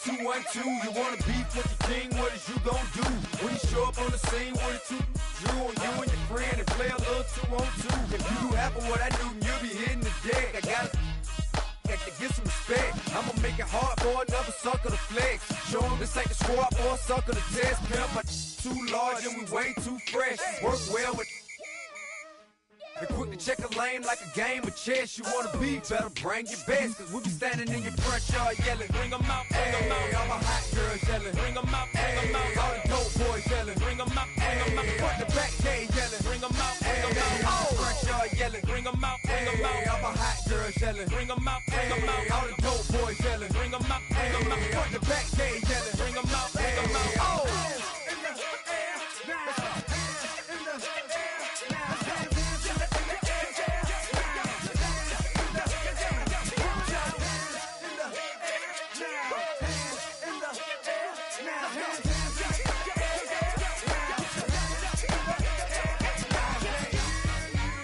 2-1-2. You wanna beef with the king? What is you gon' do when you show up on the scene with a 2 Drew on you and your friend and play a little 2-on-2? If you do half of what I do, you'll be hitting the deck. I got to get some respect. I'ma make it hard for another sucker to flex. Show 'em this ain't the squad for a sucker to test. Pimp, my too large and we way too fresh. Work well with. And quick to check a lane like a game of chess. You wanna be better, bring your best. Cause we be standing in your front yard yelling. Bring 'em out, bring 'em out. All my hot girls yelling. Bring 'em out, bring 'em out. All the dope boys yelling. Bring 'em out, bring 'em out. Front the back gate yelling. Bring 'em out, bring 'em out. All the front yard yelling. Bring 'em out, bring 'em out. All my hot girls yelling. Bring 'em out, bring 'em out. All the dope boys yelling. Bring 'em out, bring 'em out. Front the back gate yelling. Bring 'em out, bring 'em out. Oh!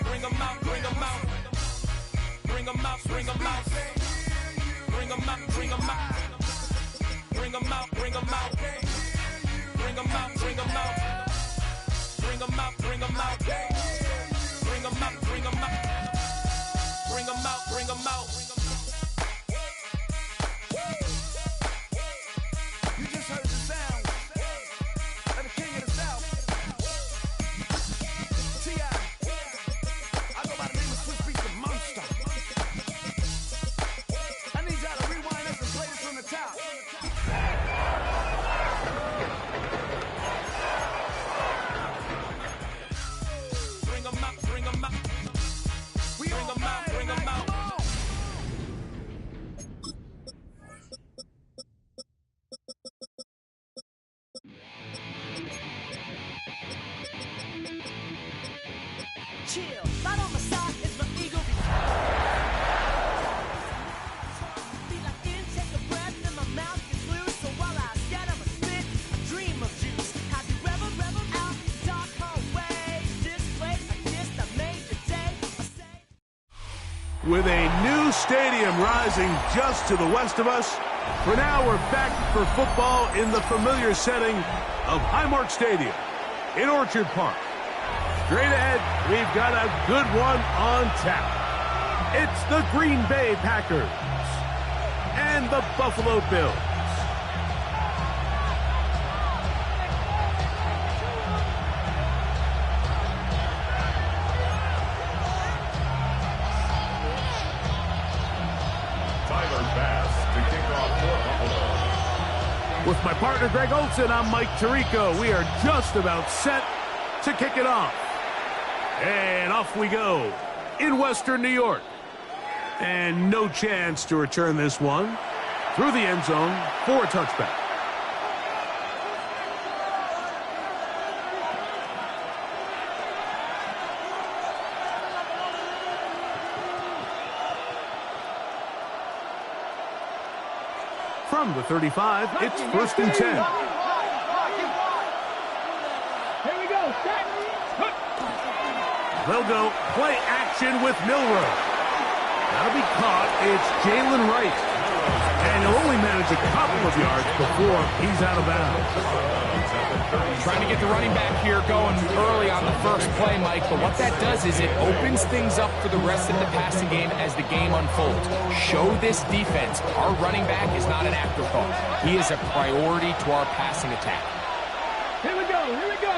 Bring 'em out, bring 'em out, bring 'em out, bring 'em out, bring 'em out, bring 'em out, bring 'em out, bring 'em out, bring 'em out, bring 'em out, bring 'em out, bring 'em out, bring 'em out. You just heard the sound of the king of the South, T.I. I go by the name of Swiss Beats the Monster. Chill, right on my side is my ego. Be like in, take a breath, and my mouth gets loose. So while I scatter my spit, I dream of juice. Have you reveled out dark hallways? This place I kissed, I made your day. With a new stadium rising just to the west of us, for now we're back for football in the familiar setting of Highmark Stadium in Orchard Park. Straight ahead, we've got a good one on tap. It's the Green Bay Packers and the Buffalo Bills. Tyler Bass to kick off for Buffalo. With my partner Greg Olson, I'm Mike Tirico. We are just about set to kick it off. And off we go in Western New York. And no chance to return this one through the end zone for a touchback. From the 35, it's 1st and 10. Here we go. They'll go play action with Milroe. That'll be caught. It's Jalen Wright. And he'll only manage a couple of yards before he's out of bounds. Trying to get the running back here going early on the first play, Mike, but what that does is it opens things up for the rest of the passing game as the game unfolds. Show this defense our running back is not an afterthought. He is a priority to our passing attack. Here we go. Here we go.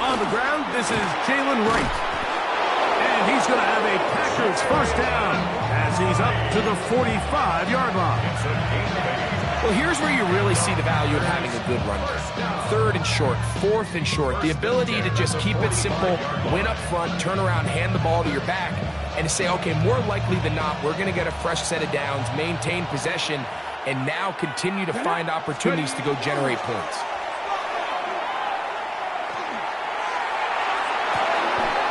On the ground, this is Jalen Wright. And he's going to have a Packers first down as he's up to the 45-yard line. Well, here's where you really see the value of having a good runner. 3rd and short, 4th and short. The ability to just keep it simple, win up front, turn around, hand the ball to your back, and to say, okay, more likely than not, we're going to get a fresh set of downs, maintain possession, and now continue to find opportunities to go generate points.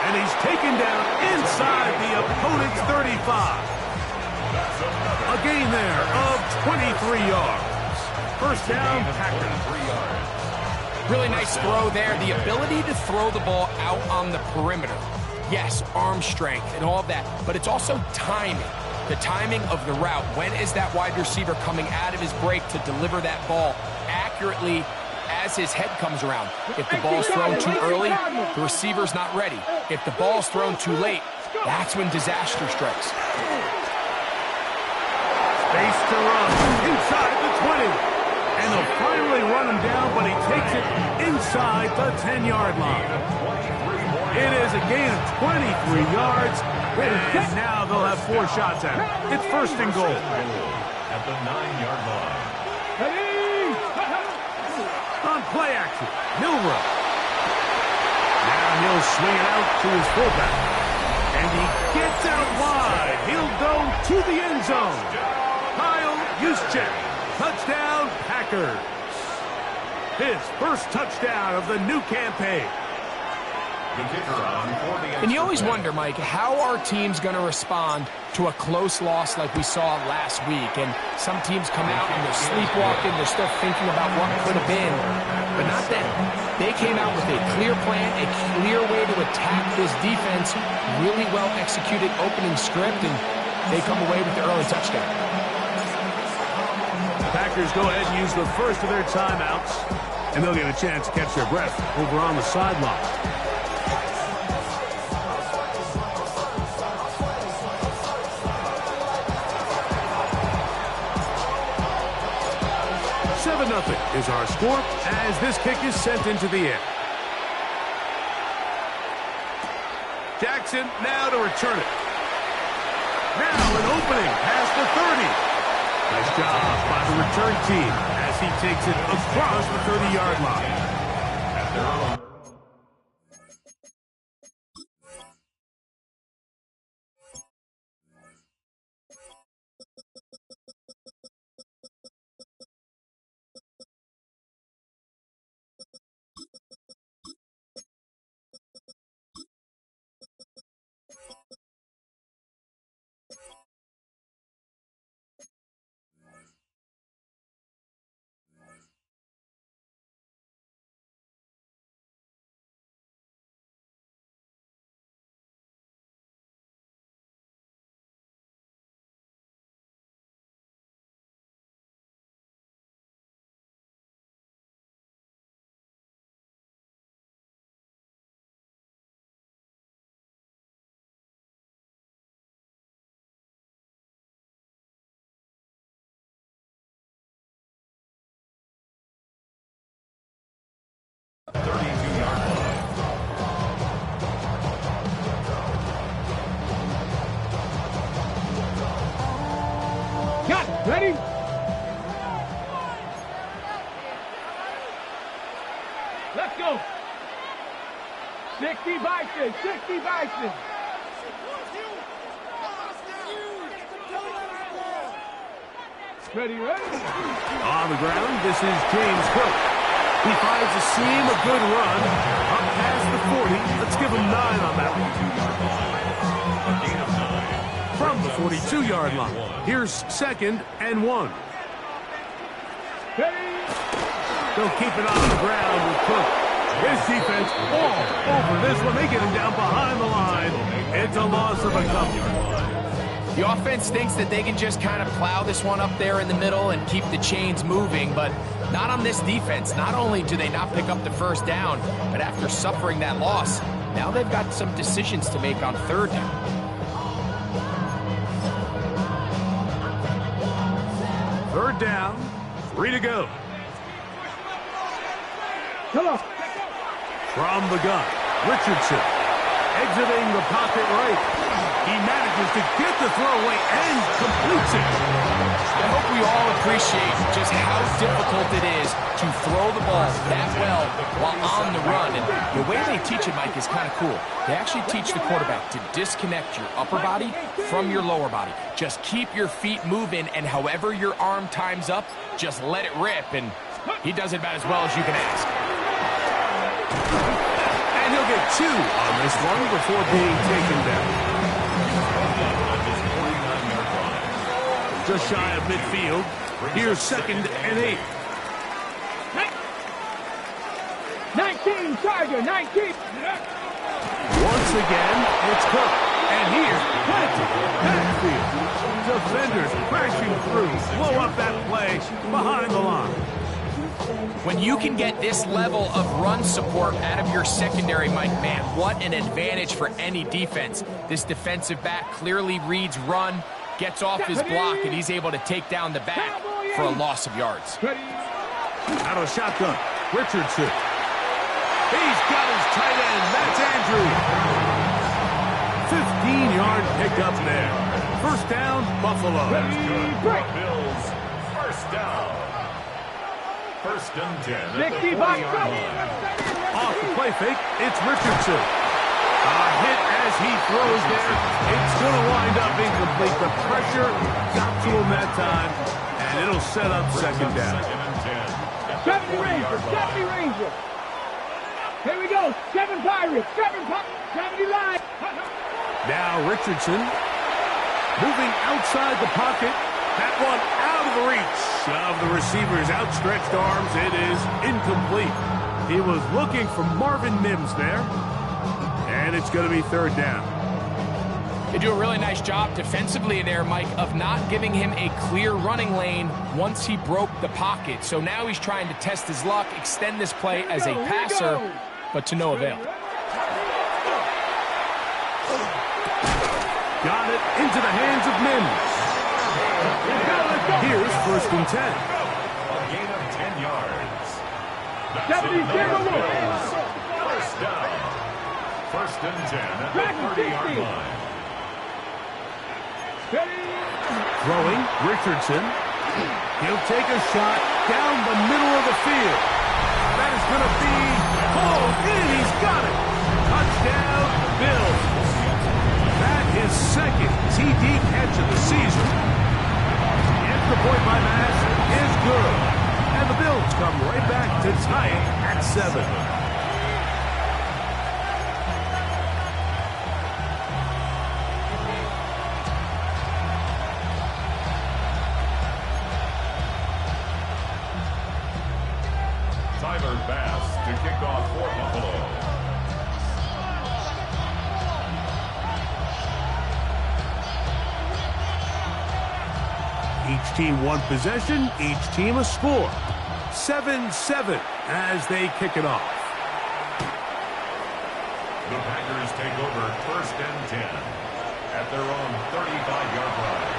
And he's taken down inside the opponent's 35. A gain there of 23 yards. First down, Packers. 3 yards. Really nice throw there. The ability to throw the ball out on the perimeter. Yes, arm strength and all of that, but it's also timing. The timing of the route. When is that wide receiver coming out of his break to deliver that ball accurately as his head comes around? If the ball's thrown too early, the receiver's not ready. If the ball's thrown too late, that's when disaster strikes. Space to run inside the 20. And they'll finally run him down, but he takes it inside the 10-yard line. It is a gain of 23 yards, and now they'll have 4 shots at it. It's first and goal. At the 9-yard line. On play action, Milroe. Now he'll swing it out to his fullback. And he gets out wide. He'll go to the end zone. Kyle Juszczyk. Touchdown, Packers. His first touchdown of the new campaign. And you always wonder, Mike, how are teams going to respond to a close loss like we saw last week? And some teams come out and they're sleepwalking, they're still thinking about what could have been. But not them. They came out with a clear plan, a clear way to attack this defense, really well executed opening script, and they come away with the early touchdown. Packers go ahead and use the first of their timeouts, and they'll get a chance to catch their breath over on the sideline. Nothing is our score as this kick is sent into the air. Jackson now to return it. Now an opening past the 30. Nice job by the return team as he takes it across the 30-yard line. Ready? Let's go. 60 Bison, 60 Bison. Ready, ready? On the ground, this is James Cook. He finds a seam, a good run, up past the 40. Let's give him 9 on that one. From the 42-yard line, here's 2nd and 1. They'll keep it on the ground with Cook. His defense all over this one. They get him down behind the line. It's a loss of a couple. The offense thinks that they can just kind of plow this one up there in the middle and keep the chains moving, but not on this defense. Not only do they not pick up the first down, but after suffering that loss, now they've got some decisions to make on 3rd down. Third down, 3 to go. Come on. From the gun, Richardson exiting the pocket right. He manages to get the throw away and completes it. I hope we all appreciate just how difficult it is to throw the ball that well while on the run. And the way they teach it, Mike, is kind of cool. They actually teach the quarterback to disconnect your upper body from your lower body. Just keep your feet moving, and however your arm times up, just let it rip. And he does it about as well as you can ask. And he'll get 2 on this one before being taken down. Just shy of midfield. Here's 2nd and 8. 19, Charger, 19. Once again, it's Cook. And here's planted. Backfield. Defenders crashing through. Blow up that play behind the line. When you can get this level of run support out of your secondary, Mike, man, what an advantage for any defense. This defensive back clearly reads run, gets off his block, and he's able to take down the back for a loss of yards. Out of the shotgun, Richardson. He's got his tight end. That's Andrew. 15-yard pickup there. First down, Buffalo. That's good for the Bills. First down. First and 10 at the 40-yard line. Off the play fake, it's Richardson. A hit as he throws there. It's going to wind up incomplete. The pressure got to him that time, and it'll set up second down. Second and 10 at the 70 Ranger, 40-yard 70 line. Ranger. Here we go, 7 Pirates, 70 line. Now Richardson moving outside the pocket. That one out of the reach of the receiver's outstretched arms. It is incomplete. He was looking for Marvin Mims there. And it's going to be third down. They do a really nice job defensively there, Mike, of not giving him a clear running lane once he broke the pocket. So now he's trying to test his luck, extend this play as a passer, but to no avail. Got it into the hands of Mims. Here's first and 10. A gain of 10 yards. That's 70 it, number Timberwolves. Bills. First down. First and 10 at the 30-yard line. Throwing, Richardson. He'll take a shot down the middle of the field. That is going to be pulled in. He's got it. Touchdown, Bills. That is second TD catch of the season. The extra point by Nash is good. And the Bills come right back to tie it at 7. Tyler Bass to kick off for Buffalo. Each team one possession, each team a score. 7-7 as they kick it off. The Packers take over first and 10 at their own 35-yard line.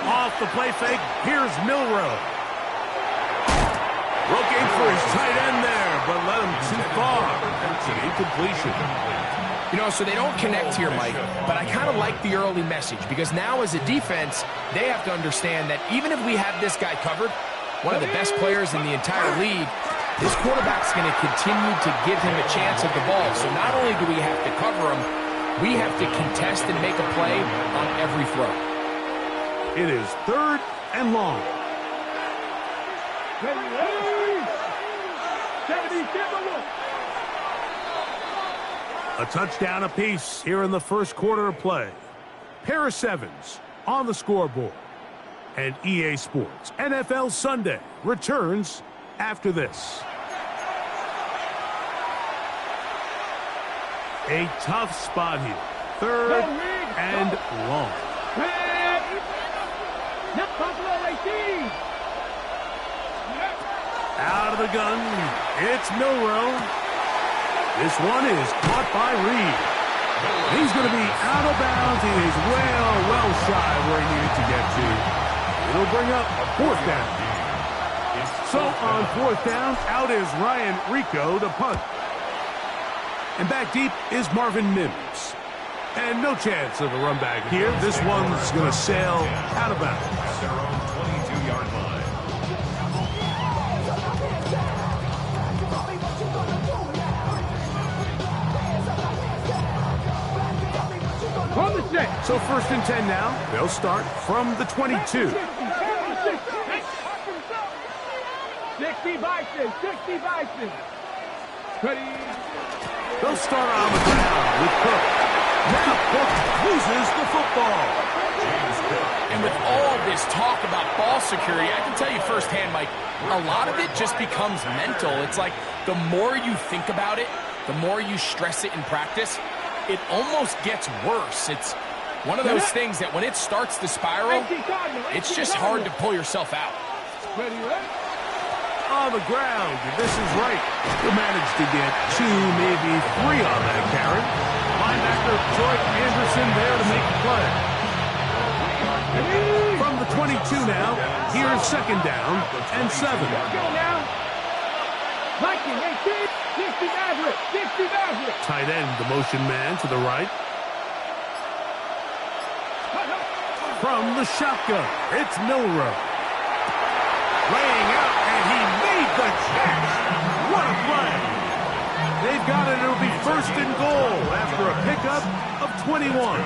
Off the play fake, here's Milroe. Looking for his tight end there, but let him too far. That's an incompletion. You know, so they don't connect here, Mike, but I kind of like the early message because now as a defense, they have to understand that even if we have this guy covered, one of the best players in the entire league, this quarterback's going to continue to give him a chance at the ball. So not only do we have to cover him, we have to contest and make a play on every throw. It is third and long. 70 Timberwolves. A touchdown apiece here in the first quarter of play. Pair of sevens on the scoreboard. And EA Sports NFL Sunday returns after this. A tough spot here. Third and long. Out of the gun, it's Milroe. This one is caught by Reed. He's going to be out of bounds. He is well shy where he needed to get to. It'll bring up a fourth down. So on fourth down, out is Ryan Rico to punt. And back deep is Marvin Mims. And no chance of a run back here. This one's going to sail out of bounds. At their own 22-yard line. On the set. So first and 10 now. They'll start from the 22. 60 Bison. 60 Bison. Ready. They'll start on the ground with Cook. Now Cook loses the football. And with all this talk about ball security, I can tell you firsthand, Mike, a lot of it just becomes mental. It's like the more you think about it, the more you stress it in practice, it almost gets worse. It's one of those things that when it starts to spiral, it's just hard to pull yourself out. On the ground, this is right. He'll manage to get 2, maybe 3 on that carry. Linebacker Troy Anderson there to make the play. From the 22 now, here's second down and 7. Let's go now. Viking, 18, 60 Maverick, 60 Maverick. Tight end, the motion man to the right. From the shotgun, it's Milroe. Laying out, and he made the catch. What a play. They've got it. It'll be first and goal after a pickup of 21.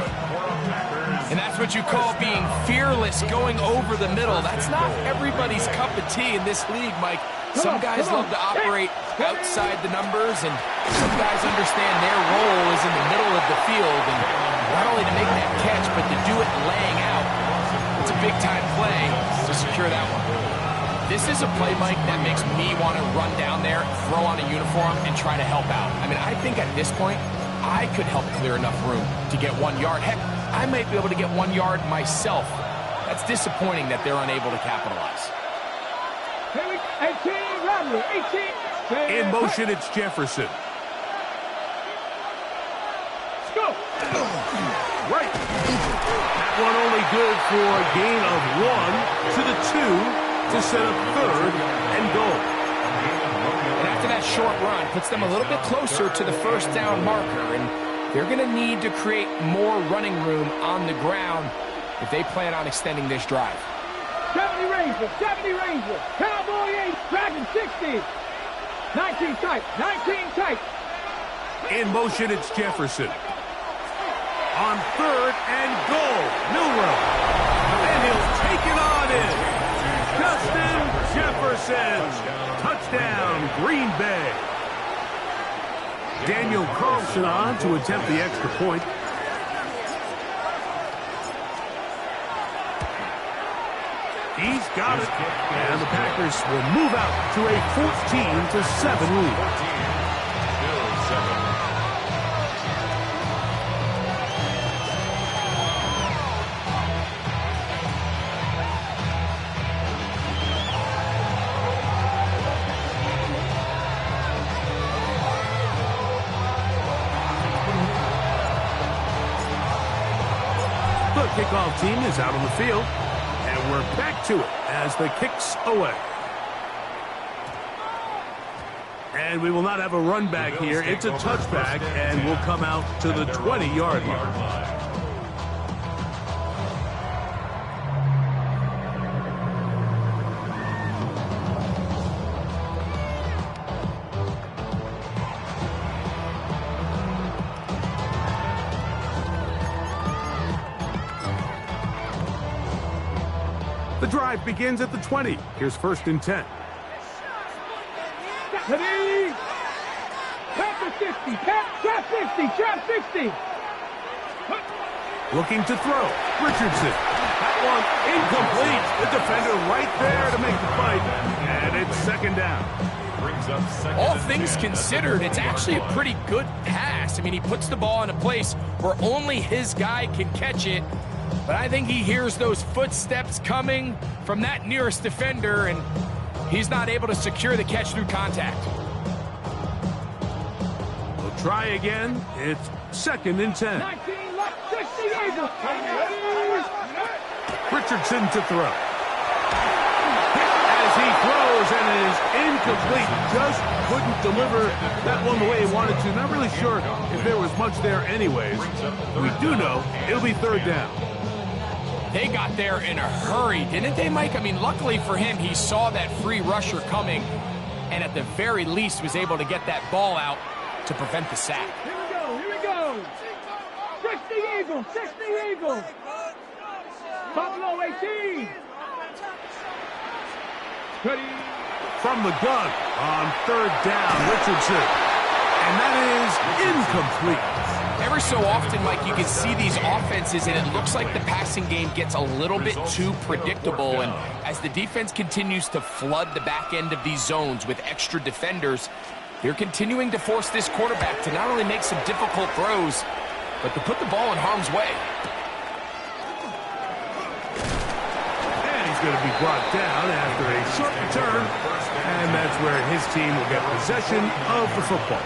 And that's what you call being fearless, going over the middle. That's not everybody's cup of tea in this league, Mike. Some guys love to operate outside the numbers, and some guys understand their role is in the middle of the field. And not only to make that catch, but to do it laying out. It's a big-time play to secure that one. This is a play, Mike, that makes me want to run down there, throw on a uniform, and try to help out. I mean, I think at this point, I could help clear enough room to get 1 yard. Heck, I might be able to get 1 yard myself. That's disappointing that they're unable to capitalize. 18, Rodney, 18. In motion, it's Jefferson. Let's go. Right. That one only good for a gain of 1 to the 2. To set up third and goal. And after that short run, puts them a little bit closer to the first down marker, and they're going to need to create more running room on the ground if they plan on extending this drive. 70 Ranger, 70 Ranger, Cowboy 8, Dragon 60. 19 tight, 19 tight. In motion, it's Jefferson. On third and goal, Milroe. And he'll take it on in. Justin Jefferson, touchdown, Green Bay. Daniel Carlson on to attempt the extra point. He's got it, and the Packers will move out to a 14-7 lead. Kickoff team is out on the field, and we're back to it as the kick's away. And we will not have a run back here. It's a touchback, and we'll come out to the 20-yard line. The drive begins at the 20. Here's first and 10. Ready? Trap the 50, trap 50, trap 50. Looking to throw. Richardson. That one incomplete. The defender right there to make the fight. And it's second down. All things considered, it's actually a pretty good pass. I mean, he puts the ball in a place where only his guy can catch it. But I think he hears those footsteps coming from that nearest defender, and he's not able to secure the catch through contact. We'll try again. It's second and 10. 19 left, 68. Richardson to throw. As he throws, and it is incomplete. Just couldn't deliver that one the way he wanted to. Not really sure if there was much there anyways. We do know it'll be third down. They got there in a hurry, didn't they, Mike? I mean, luckily for him, he saw that free rusher coming and at the very least was able to get that ball out to prevent the sack. Here we go. 60 Eagles, 60 Eagles. Buffalo 18. Ready. From the gun on third down, Richardson. And that is incomplete. Every so often, Mike, you can see these offenses, and it looks like the passing game gets a little bit too predictable. And as the defense continues to flood the back end of these zones with extra defenders, they're continuing to force this quarterback to not only make some difficult throws, but to put the ball in harm's way. And he's going to be brought down after a short return, and that's where his team will get possession of the football.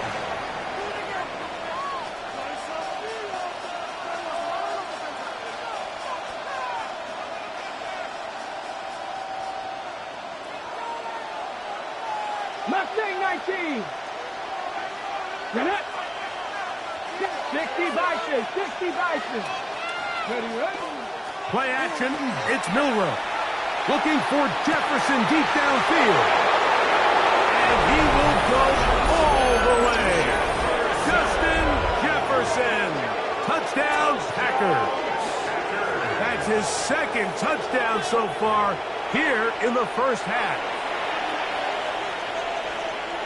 Mustang 19. Net. 60 Bison. 60 Bison. Ready, ready. Play action. It's Milroe. Looking for Jefferson deep downfield. And he will go all the way. Justin Jefferson. Touchdown, Packers. That's his second touchdown so far here in the first half.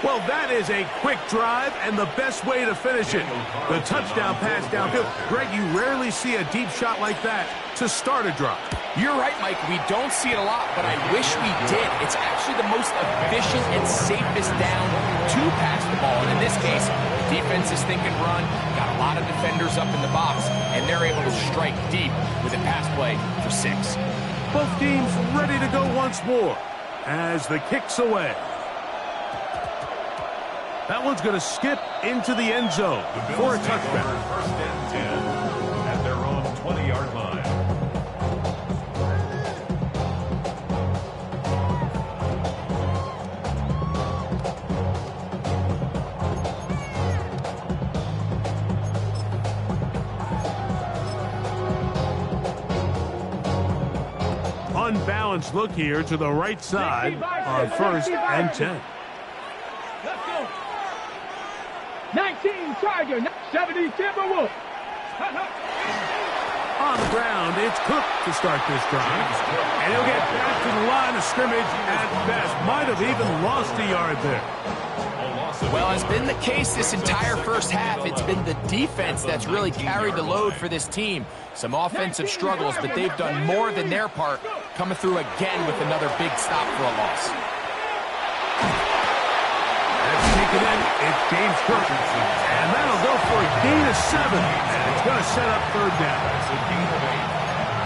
Well, that is a quick drive and the best way to finish it. The touchdown pass downfield. Greg, you rarely see a deep shot like that to start a drive. You're right, Mike. We don't see it a lot, but I wish we did. It's actually the most efficient and safest down to pass the ball. And in this case, the defense is thinking run, got a lot of defenders up in the box, and they're able to strike deep with a pass play for 6. Both teams ready to go once more as the kick's away. That one's going to skip into the end zone for a touchback. First and 10 at their own 20-yard line. Unbalanced look here to the right side on first and 10. Let's go. 19 Charger, 70 Timberwolves. On the ground, it's Cook to start this drive. And he'll get back to the line of scrimmage at best. Might have even lost a yard there. Well, as been the case this entire first half, it's been the defense that's really carried the load for this team. Some offensive struggles, but they've done more than their part, coming through again with another big stop for a loss. Taken in, it's James Cook. And that'll go for a gain of 7. And it's going to set up third down.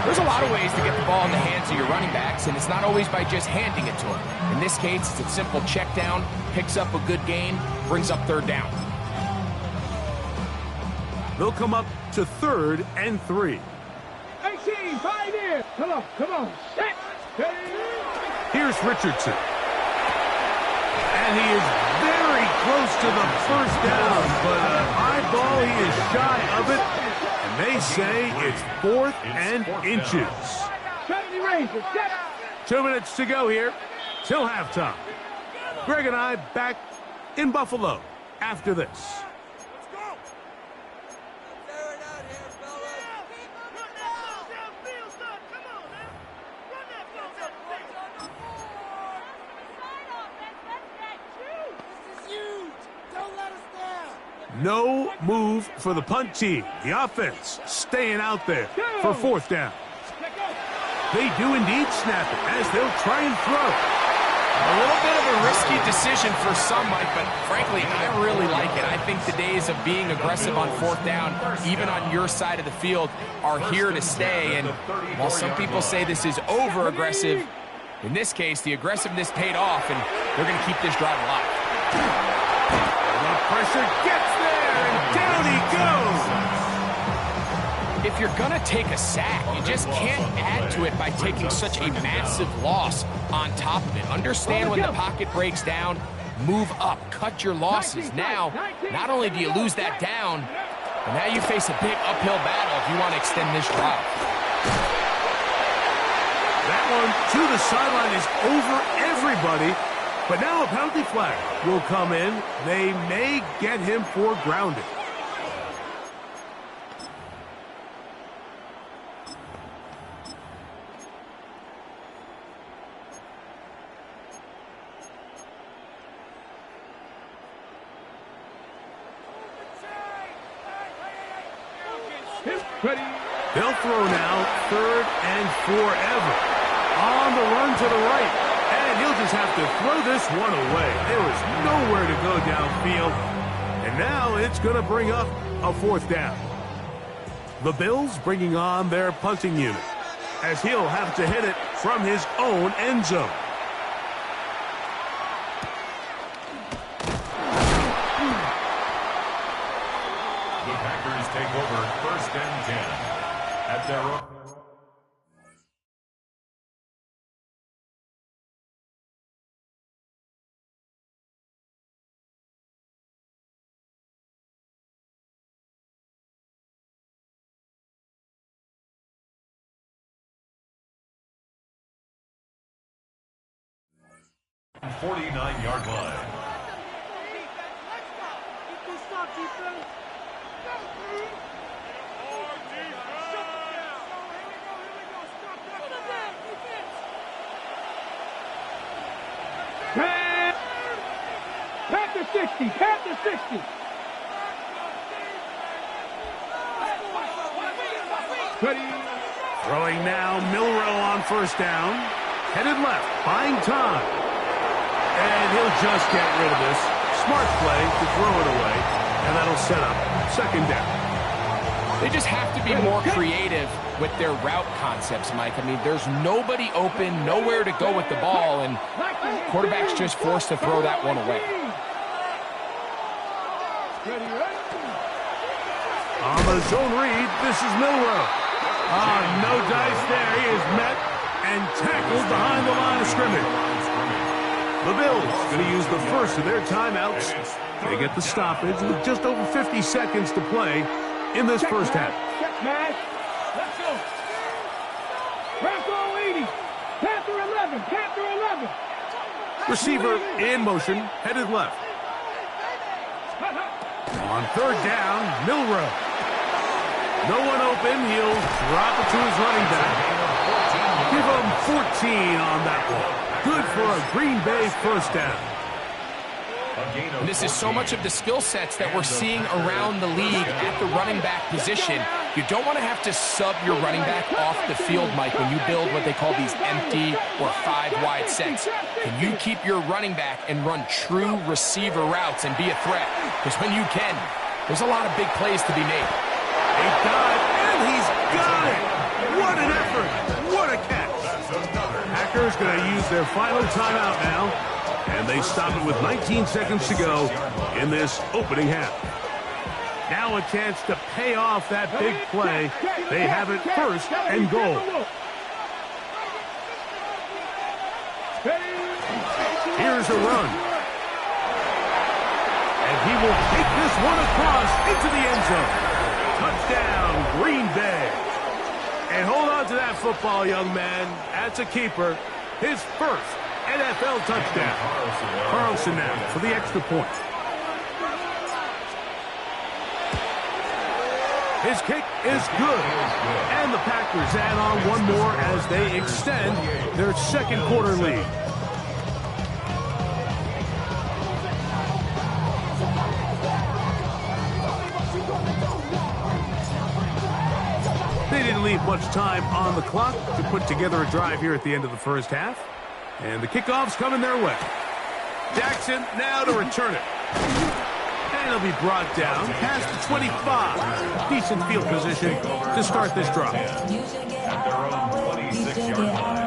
There's a lot of ways to get the ball in the hands of your running backs, and it's not always by just handing it to them. In this case, it's a simple check down, picks up a good gain, brings up third down. They'll come up to 3rd and 3. 18, Pioneer. Come on. Set. Here's Richardson. And he is very close to the first down, but an high ball, he is shy of it. And they say it's 4th and inches. 70 Rangers. 2 minutes to go here till halftime. Greg and I back in Buffalo after this. No move for the punt team. The offense staying out there for 4th down. They do indeed snap it as they'll try and throw. A little bit of a risky decision for some, Mike, but frankly, I really like it. I think the days of being aggressive on 4th down, even on your side of the field, are here to stay. And while some people say this is over-aggressive, in this case, the aggressiveness paid off, and they're going to keep this drive alive. The pressure gets there, and down he goes. If you're going to take a sack, you just can't add to it by taking such a massive loss on top of it. Understand when the pocket breaks down, move up, cut your losses. Now, not only do you lose that down, but now you face a big uphill battle if you want to extend this drive. That one to the sideline is over everybody, but now a penalty flag will come in. They may get him for grounding. Ready. They'll throw now, 3rd and forever. On the run to the right. And he'll just have to throw this one away. There is nowhere to go downfield. And now it's going to bring up a 4th down. The Bills bringing on their punting unit, as he'll have to hit it from his own end zone. The Packers take over 1st and 10 at their own. Let's 49-yard line. Stop defense. 60, Panther 60. Ready. Throwing now, Milroe on 1st down. Headed left, buying time. And he'll just get rid of this. Smart play to throw it away. And that'll set up 2nd down. They just have to be more creative with their route concepts, Mike. I mean, there's nobody open, nowhere to go with the ball, and quarterback's just forced to throw that one away. On the zone read, this is Milroe. No dice there. He is met and tackled behind the line of scrimmage. The Bills going to use the first of their timeouts. They get the stoppage with just over 50 seconds to play in this first half. Check, man. Let's go. Bronco 80. Panther 11. Panther 11. Receiver in motion, headed left. On 3rd down, Milroe. No one open. He'll drop it to his running back. Give him 14 on that one. Good for a Green Bay 1st down. And this is so much of the skill sets that we're seeing around the league at the running back position. You don't want to have to sub your running back off the field, Mike, when you build what they call these empty or 5-wide sets. Can you keep your running back and run true receiver routes and be a threat? Because when you can, there's a lot of big plays to be made. A dive, and he's got it! What an effort! What a catch! Packers going to use their final timeout now, and they stop it with 19 seconds to go in this opening half. Now a chance to pay off that big play. They have it 1st and goal. Here's a run. And he will take this one across into the end zone. Touchdown, Green Bay. And hold on to that football, young man. That's a keeper. His 1st NFL touchdown. Carlson now for the extra point. His kick is good. And the Packers add on one more as they extend their 2nd quarter lead. They didn't leave much time on the clock to put together a drive here at the end of the first half. And the kickoff's coming their way. Jackson now to return it. And he'll be brought down past the 25. Decent field position to start this drive. At their own 26-yard line.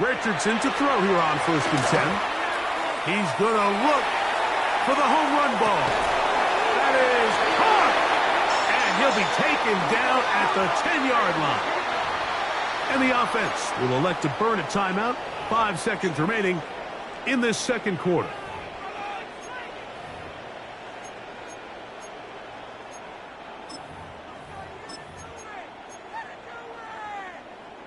Richardson to throw here on 1st and 10. He's going to look for the home run ball. That is caught. And he'll be taken down at the 10-yard line. And the offense will elect to burn a timeout. 5 seconds remaining in this 2nd quarter.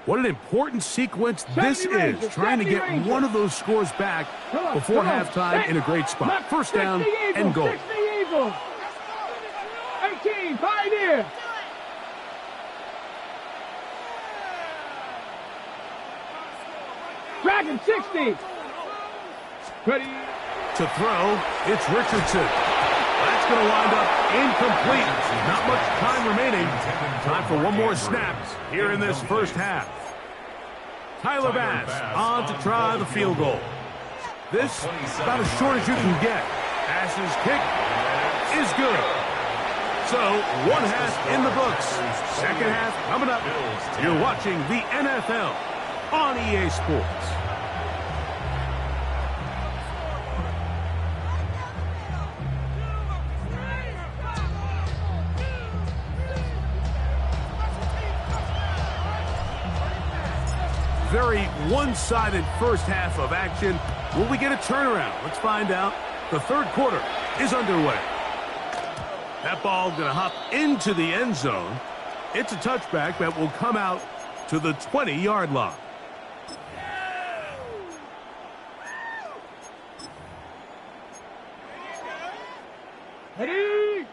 What an important sequence this is, trying to get one of those scores back before halftime in a great spot. 1st down and goal. 18, Pioneer. Dragon 60. Ready. To throw, it's Richardson. That's going to wind up incomplete. Not much time remaining. Time for one more snap here in this first half. Tyler Bass on to try the field goal. This about as short as you can get. Bass's kick is good. So, one half in the books. Second half coming up. You're watching the NFL on EA Sports. Very one-sided first half of action. Will we get a turnaround? Let's find out. The third quarter is underway. That ball going to hop into the end zone. It's a touchback that will come out to the 20-yard line. Ready?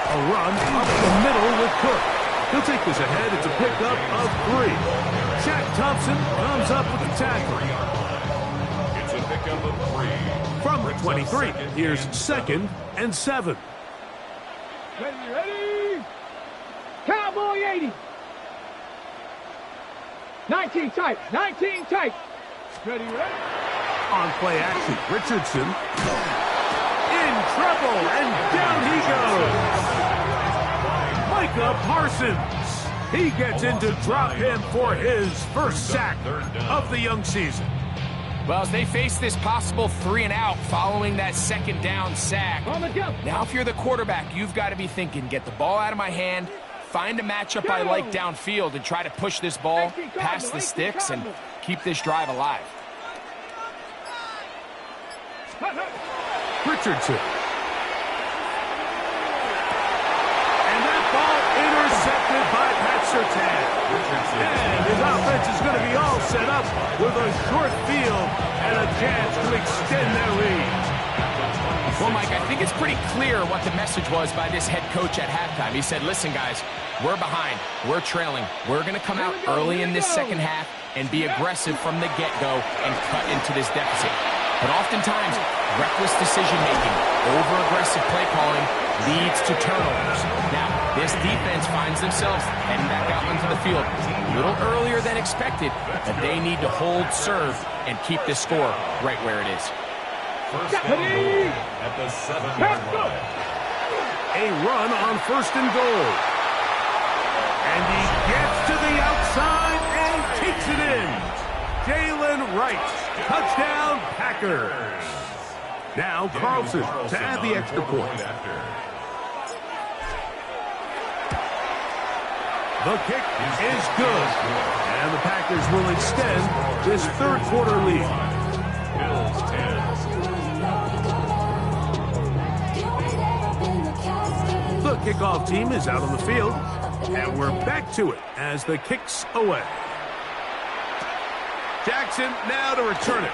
A run up the middle with Cook. He'll take this ahead. It's a pickup of 3. Shaq Thompson comes up with the tackle. It's a pickup of 3. From the 23, here's 2nd and 7. Ready? Cowboy 80. 19 tight. 19 tight. Ready? On play action, Richardson in trouble, and down he goes. Micah Parsons. He gets into drop him for his first sack of the young season. Well, as they face this possible 3 and out following that second down sack, now if you're the quarterback, you've got to be thinking, get the ball out of my hand, find a matchup I like downfield, and try to push this ball past the sticks and keep this drive alive. Richardson. And that ball intercepted by Pat Surtain. And his offense is going to be all set up with a short field and a chance to extend their lead. Well, Mike, I think it's pretty clear what the message was by this head coach at halftime. He said, listen, guys, we're behind. We're trailing. We're going to come out early in this second half and be aggressive from the get-go and cut into this deficit. But oftentimes, reckless decision-making, over-aggressive play calling leads to turnovers. Now, this defense finds themselves heading back out into the field a little earlier than expected, but they need to hold serve and keep this score right where it is. First down at the 7-yard line. A run on 1st and goal. And he gets to the outside and takes it in. Jalen Wright. Touchdown, Packers. Now Carlson to add the extra point. The kick is good. And the Packers will extend this third quarter lead. Bills 10. The kickoff team is out on the field. And we're back to it as the kick's away. Jackson now to return it.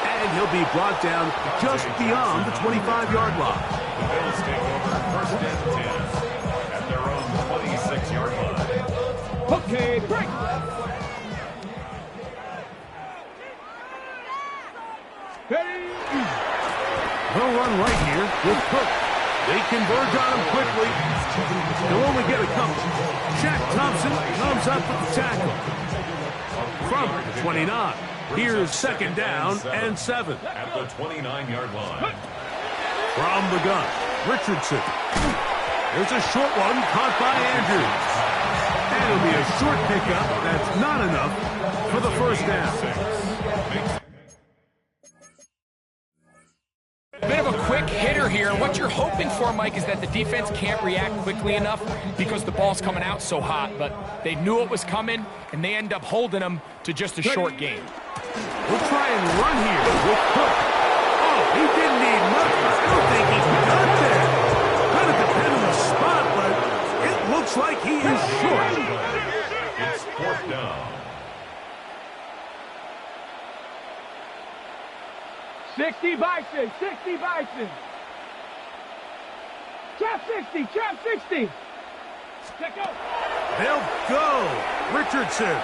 And he'll be brought down just beyond the 25-yard line. The Bills take over 1st and 10 at their own 26-yard line. Okay, break. They'll run right here with Cook. They converge on him quickly. They'll only get a couple. Shaq Thompson comes up with the tackle. From 29, here's 2nd down and 7. At the 29-yard line. From the gun, Richardson. There's a short one caught by Andrews. And it'll be a short pickup. That's not enough for the first down. Bit of a quick hitter here. What you're hoping for, Mike, is that the defense can't react quickly enough because the ball's coming out so hot. But they knew it was coming, and they end up holding them to just a short gain. We'll try and run here with Cook. Oh, he didn't need much. I don't think he's got there. Kind of depend on the spot, but it looks like he is short. It's 4th down. 60 Bison, 60 Bison. Trap 60, trap 60. They'll go. Richardson.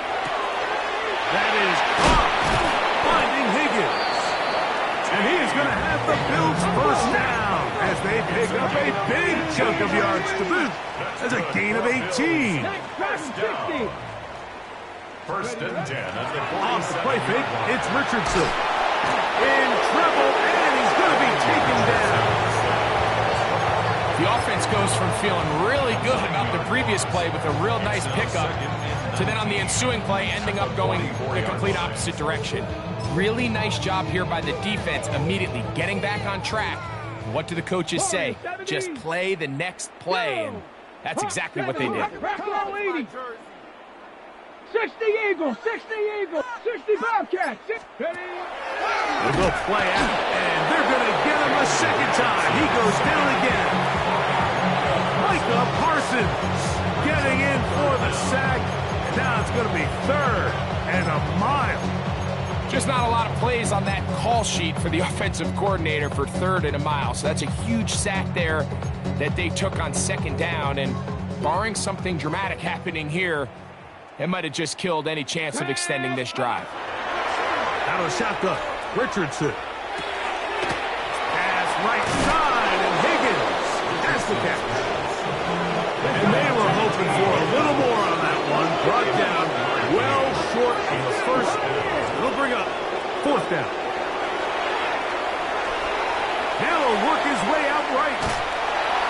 That is caught. Finding Higgins. And he is going to have the Bills first down as they pick up a big chunk of yards to boot. That's a gain of 18. First and 10 at the 47. Off the play fake, it's Richardson. In trouble, and he's going to be taken down. The offense goes from feeling really good about the previous play with a real nice pickup to then on the ensuing play ending up going the complete opposite direction. Really nice job here by the defense immediately getting back on track. What do the coaches say? Just play the next play, and that's exactly what they did. 60 Eagles, 60 Eagles, 60 Bobcats. We'll go play out, and they're going to get him a second time. He goes down again. Micah Parsons getting in for the sack. And now it's going to be 3rd and a mile. Just not a lot of plays on that call sheet for the offensive coordinator for 3rd and a mile. So that's a huge sack there that they took on 2nd down. And barring something dramatic happening here, it might have just killed any chance of extending this drive. Out of the shotgun, Richardson. Pass right side, and Higgins. That's the catch. And they were hoping for a little more on that one. Brought down well short of the first. It'll bring up 4th down. Now he'll work his way out right.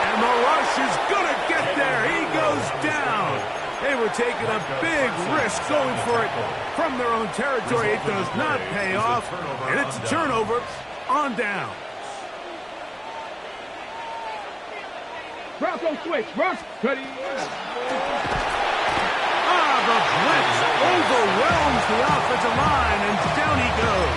And the rush is going to get there. He goes down. They were taking a big risk going for it from their own territory. It does not pay off, and it's a turnover on down. Bronco switch, Bronco. The blitz overwhelms the offensive line, and down he goes.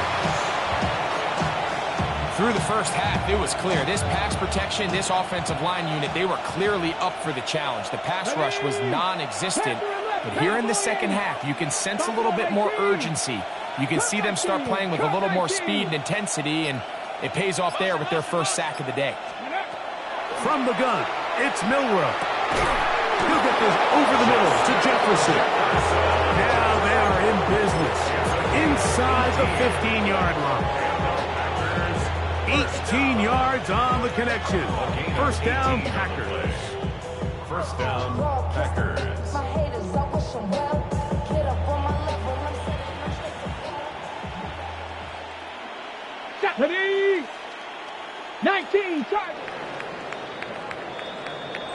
Through the first half, it was clear. This pass protection, this offensive line unit, they were clearly up for the challenge. The pass rush was non-existent. But here in the second half, you can sense a little bit more urgency. You can see them start playing with a little more speed and intensity, and it pays off there with their first sack of the day. From the gun, it's Milroe. He'll get this over the middle to Jefferson. Now they are in business inside the 15-yard line. 18 yards on the connection. First down, Packers. First down, Packers. Stephanie! 19 times.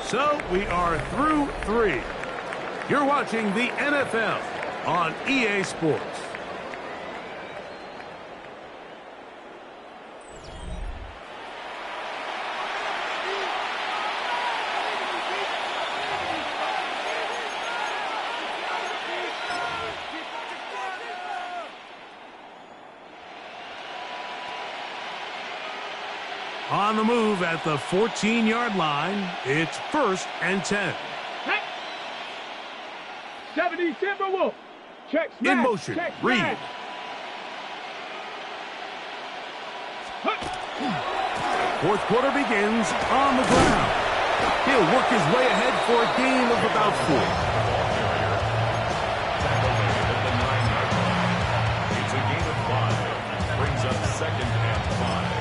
So we are through 3. You're watching the NFL on EA Sports. On the move at the 14-yard line, it's 1st and 10. 70 Timberwolf. Check smash. In motion, check Reed. smash. Fourth quarter begins on the ground. He'll work his way ahead for a gain of about 4. It's a gain of 5. Brings up 2nd and 5.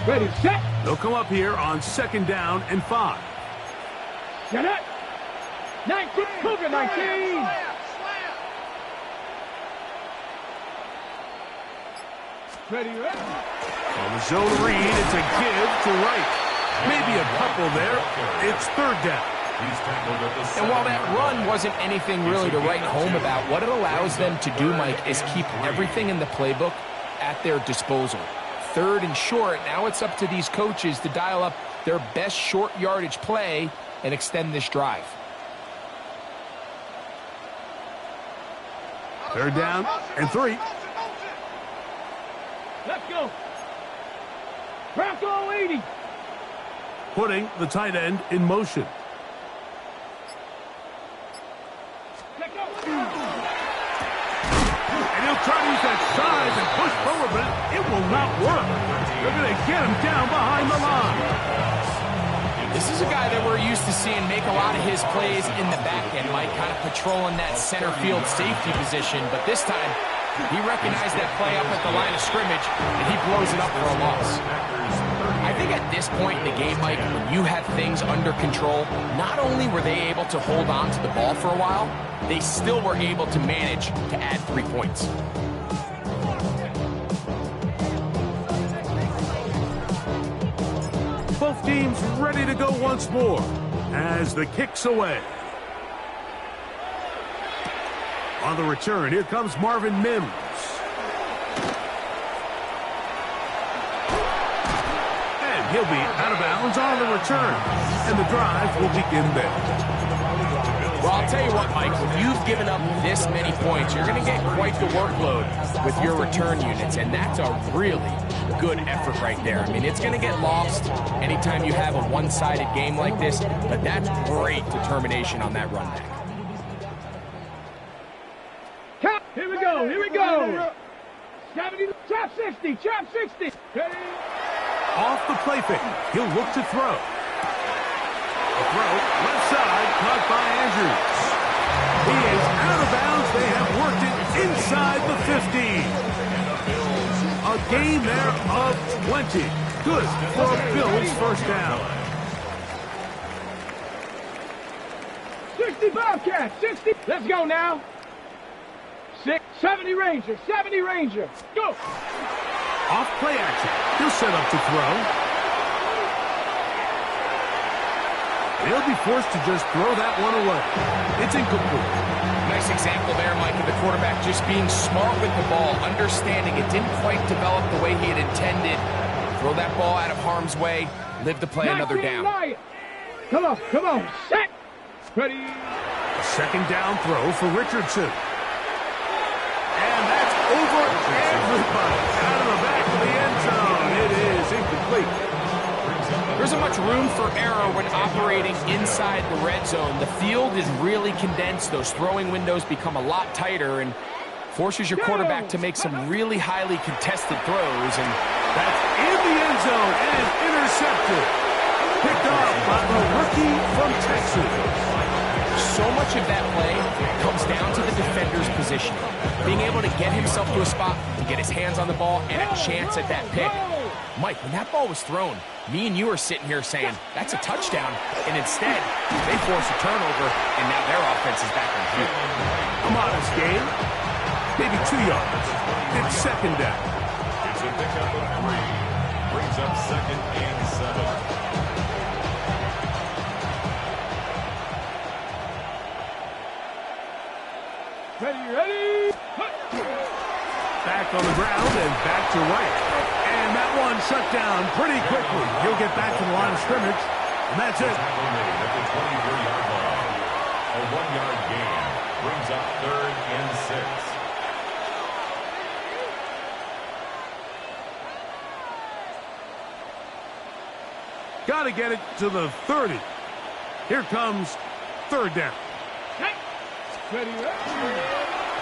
Ready, set. They'll come up here on 2nd down and 5. Get it. 19. Cougar 19. Ready, ready. On the zone read, it's a give to right. Maybe a couple there. It's 3rd down. And while that run wasn't anything really to write home about, what it allows them to do, Mike, is keep everything in the playbook at their disposal. 3rd and short, now it's up to these coaches to dial up their best short yardage play and extend this drive. 3rd down and 3. Let's go. Bronco 80. Putting the tight end in motion. Let's go. And he'll try to use that size and push forward, but it will not work. They're going to get him down behind the line. This is a guy that we're used to seeing make a lot of his plays in the back end, Mike, kind of patrolling that center field safety position. But this time, he recognized that play up at the line of scrimmage, and he blows it up for a loss. I think at this point in the game, Mike, when you have things under control, not only were they able to hold on to the ball for a while, they still were able to manage to add 3 points. Both teams ready to go once more as the kick's away. On the return, here comes Marvin Mims. And he'll be out of bounds on the return. And the drive will begin there. Well, I'll tell you what, Mike, when you've given up this many points, you're going to get quite the workload with your return units, and that's a really good effort right there. I mean, it's going to get lost anytime you have a one-sided game like this, but that's great determination on that run back. Here we go, here we go. 70, trap 60, trap 60. Ready? Off the play fake, he'll look to throw. A throw, left side, caught by Andrews. He is out of bounds. They have worked it inside the 15. A gain there of 20. Good for a Bills first down. 60 Bobcats, 60. Let's go now. 70 Ranger, 70 Ranger. Go. Off play action. He'll set up to throw. He'll be forced to just throw that one away. It's incomplete. Nice example there, Mike, of the quarterback just being smart with the ball, understanding it didn't quite develop the way he had intended. Throw that ball out of harm's way, live to play another down. Come on, set. Ready. A second down throw for Richardson. And that's over everybody. Out of the back of the end zone. It is incomplete. There isn't much room for error when operating inside the red zone. The field is really condensed. Those throwing windows become a lot tighter and forces your quarterback to make some really highly contested throws. And that's in the end zone and intercepted. Picked up by the rookie from Texas. So much of that play comes down to the defender's position. Being able to get himself to a spot and get his hands on the ball and a chance at that pick. Mike, when that ball was thrown, me and you are sitting here saying, that's a touchdown. And instead, they force a turnover, and now their offense is back on field. A modest gain. Maybe 2 yards. It's second down. It's a pickup of 3. Brings up 2nd and 7. Ready. Back on the ground and back to right. And that one shut down pretty quickly. He'll get back to the line of scrimmage. And that's it. Tackle made at the 23-yard line. A 1-yard gain brings up 3rd and 6. Got to get it to the 30. Here comes 3rd down. Ready.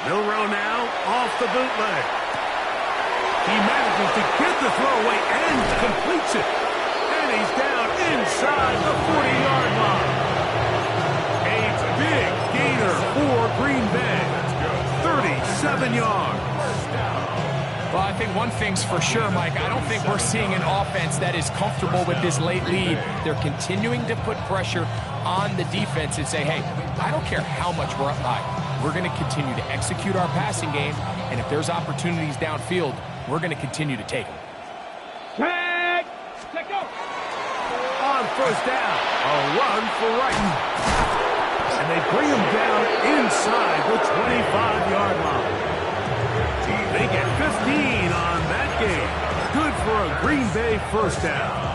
Milroe now off the bootleg. He manages to get the throw away and completes it. And he's down inside the 40-yard line. A big gainer for Green Bay. 37 yards. Well, I think one thing's for sure, Mike. I don't think we're seeing an offense that is comfortable with this late lead. They're continuing to put pressure on the defense and say, hey, I don't care how much we're up high. We're going to continue to execute our passing game, and if there's opportunities downfield, we're going to continue to take them. Check go. On first down, a run for Wright. And they bring him down inside the 25-yard line. They get 15 on that game. Good for a Green Bay first down.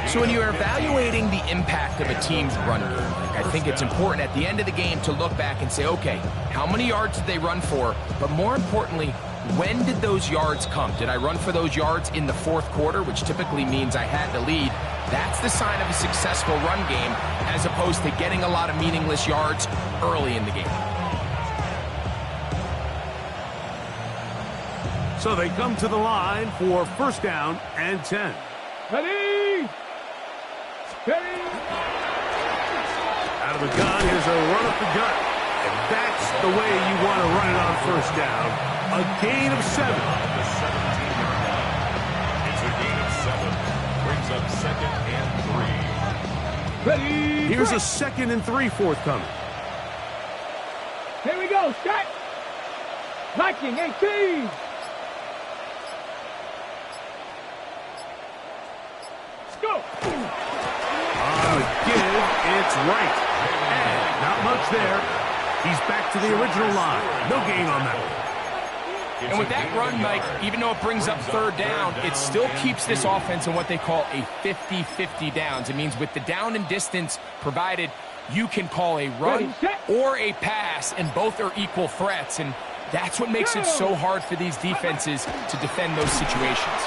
So when you're evaluating the impact of a team's run game, I think it's important at the end of the game to look back and say, okay, how many yards did they run for? But more importantly, when did those yards come? Did I run for those yards in the 4th quarter, which typically means I had the lead? That's the sign of a successful run game, as opposed to getting a lot of meaningless yards early in the game. So they come to the line for first down and 10. Ready. Out of the gun, here's a run up the gut. And that's the way you want to run it on first down. A gain of 7. The 17-yard line. It's a gain of 7. Brings up 2nd and 3. Ready. Here's a 2nd and 3 forthcoming. Here we go. Start. Viking 18. Let's go. On the give, it's right. And not much there. He's back to the original line. No gain on that one. And with that run, Mike, even though it brings up 3rd down, it still keeps this offense in what they call a 50-50 downs. It means with the down and distance provided, you can call a run or a pass, and both are equal threats. And that's what makes it so hard for these defenses to defend those situations.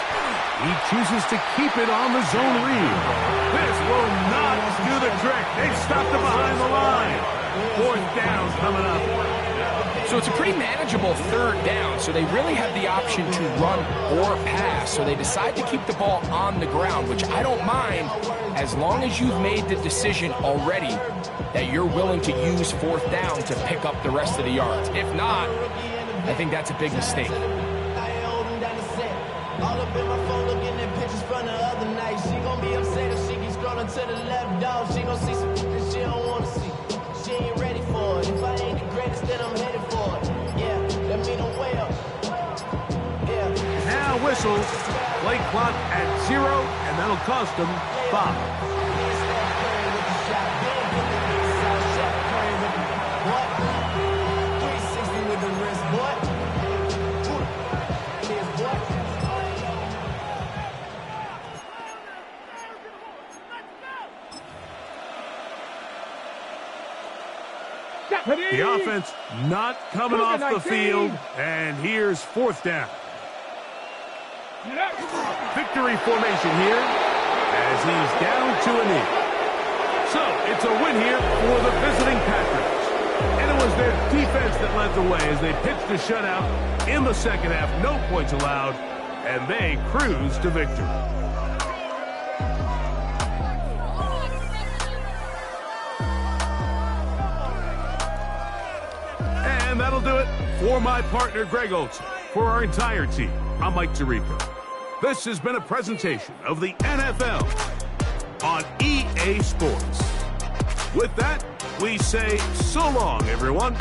He chooses to keep it on the zone read. This will not do the trick. They've stopped it behind the line. 4th down coming up. So it's a pretty manageable 3rd down, so they really have the option to run or pass. So they decide to keep the ball on the ground, which I don't mind as long as you've made the decision already that you're willing to use 4th down to pick up the rest of the yards. If not, I think that's a big mistake. All up in my phone looking at pictures from the other night. She gon' be upset if she keeps scrolling to the left, dog. She gon' see some that she don't wanna see. She ain't ready for it. If I ain't the greatest, then I'm headed for it. Yeah, that mean I'm way up. Yeah. Now whistles. Play clock at 0, and that'll cost them 5. The offense not coming off the field, and here's 4th down. Victory formation here as he's down to a knee. So it's a win here for the visiting Packers. And it was their defense that led the way as they pitched a shutout in the 2nd half. No points allowed, and they cruised to victory. And that'll do it for my partner, Greg Olson. For our entire team, I'm Mike Tirico. This has been a presentation of the NFL on EA Sports. With that, we say so long, everyone.